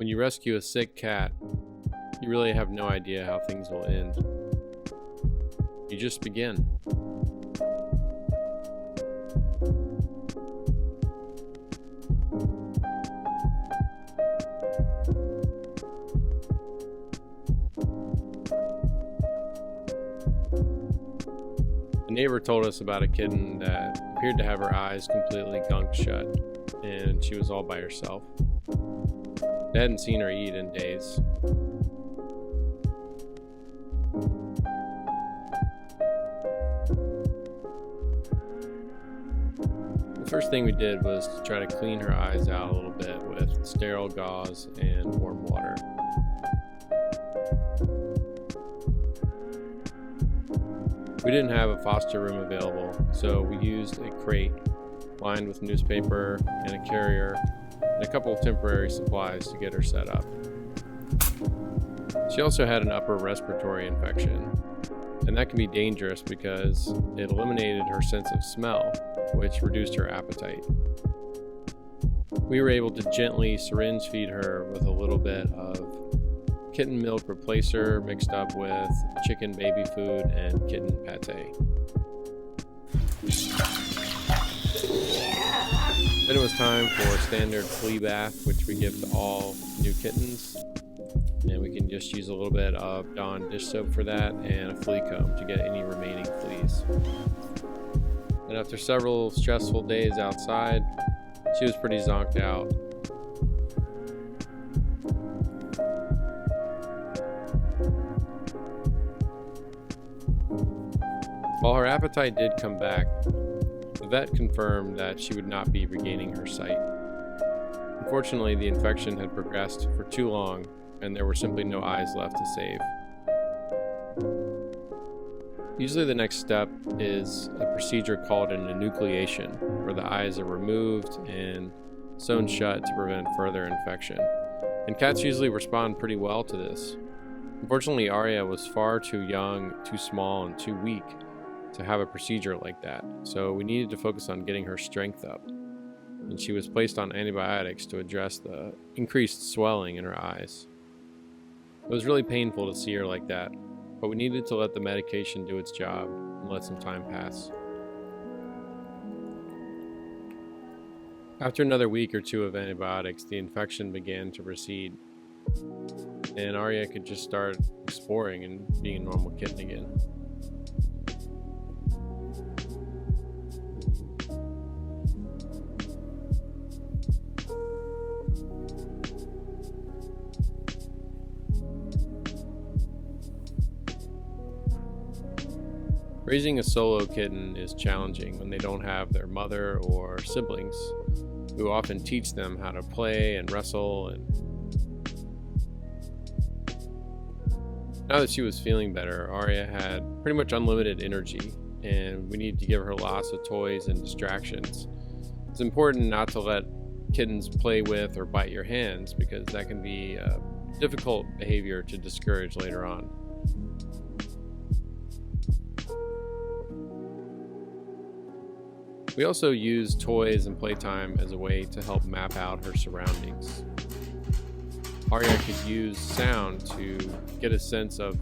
When you rescue a sick cat, you really have no idea how things will end. You just begin. A neighbor told us about a kitten that appeared to have her eyes completely gunked shut, and she was all by herself. They hadn't seen her eat in days. The first thing we did was to try to clean her eyes out a little bit with sterile gauze and warm water. We didn't have a foster room available, so we used a crate lined with newspaper and a carrier and a couple of temporary supplies to get her set up. She also had an upper respiratory infection, and that can be dangerous because it eliminated her sense of smell, which reduced her appetite. We were able to gently syringe feed her with a little bit of kitten milk replacer mixed up with chicken baby food and kitten pate. Then it was time for a standard flea bath, which we give to all new kittens. And we can just use a little bit of Dawn dish soap for that and a flea comb to get any remaining fleas. And after several stressful days outside, she was pretty zonked out. While her appetite did come back, the vet confirmed that she would not be regaining her sight. Unfortunately, the infection had progressed for too long, and there were simply no eyes left to save. Usually the next step is a procedure called an enucleation, where the eyes are removed and sewn shut to prevent further infection. And cats usually respond pretty well to this. Unfortunately, Aria was far too young, too small, and too weak to have a procedure like that, so we needed to focus on getting her strength up, and she was placed on antibiotics to address the increased swelling in her eyes. It was really painful to see her like that, but we needed to let the medication do its job and let some time pass. After another week or two of antibiotics, the infection began to recede, and Aria could just start exploring and being a normal kitten again. Raising a solo kitten is challenging when they don't have their mother or siblings, who often teach them how to play and wrestle. And now that she was feeling better, Aria had pretty much unlimited energy, and we needed to give her lots of toys and distractions. It's important not to let kittens play with or bite your hands, because that can be difficult behavior to discourage later on. We also use toys and playtime as a way to help map out her surroundings. Aria could use sound to get a sense of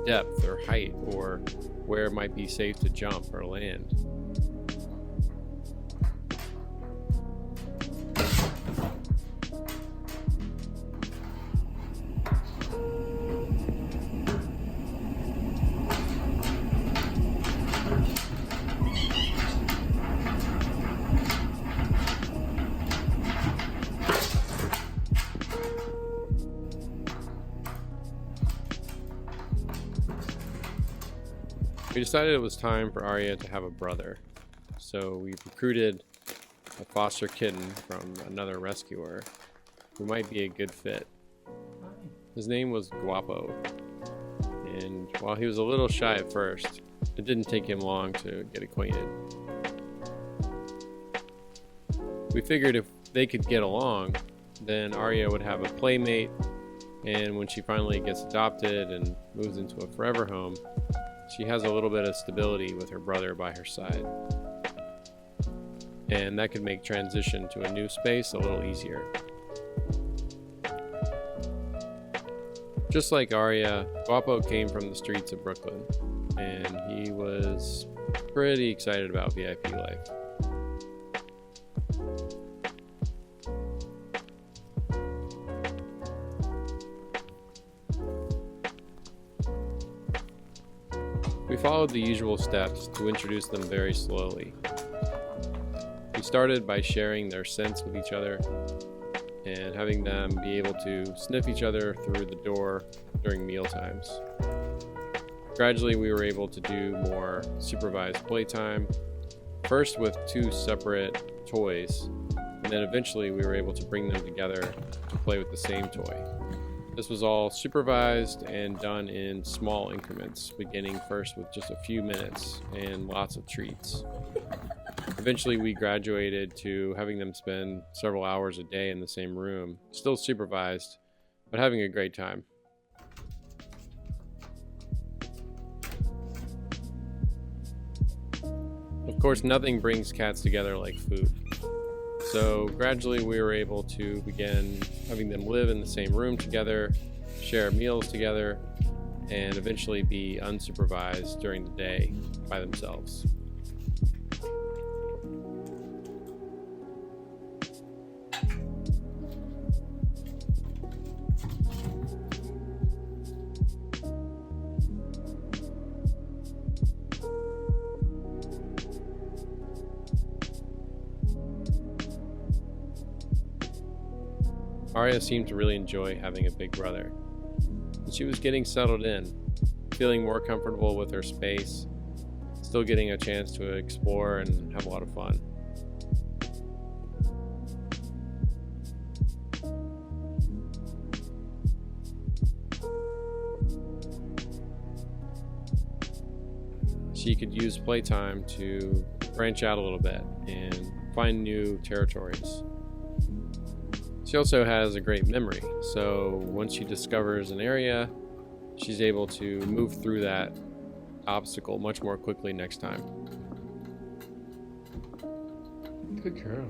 depth or height, or where it might be safe to jump or land. We decided it was time for Aria to have a brother, so we recruited a foster kitten from another rescuer who might be a good fit. His name was Guapo, and while he was a little shy at first, it didn't take him long to get acquainted. We figured if they could get along, then Aria would have a playmate, and when she finally gets adopted and moves into a forever home, she has a little bit of stability with her brother by her side. And that could make transition to a new space a little easier. Just like Aria, Guapo came from the streets of Brooklyn, and he was pretty excited about VIP life. We followed the usual steps to introduce them very slowly. We started by sharing their scents with each other and having them be able to sniff each other through the door during meal times. Gradually, we were able to do more supervised playtime, first with 2 separate toys, and then eventually we were able to bring them together to play with the same toy. This was all supervised and done in small increments, beginning first with just a few minutes and lots of treats. Eventually, we graduated to having them spend several hours a day in the same room, still supervised, but having a great time. Of course, nothing brings cats together like food. So gradually we were able to begin having them live in the same room together, share meals together, and eventually be unsupervised during the day by themselves. Aria seemed to really enjoy having a big brother. She was getting settled in, feeling more comfortable with her space, still getting a chance to explore and have a lot of fun. She could use playtime to branch out a little bit and find new territories. She also has a great memory, so once she discovers an area, she's able to move through that obstacle much more quickly next time. Good girl.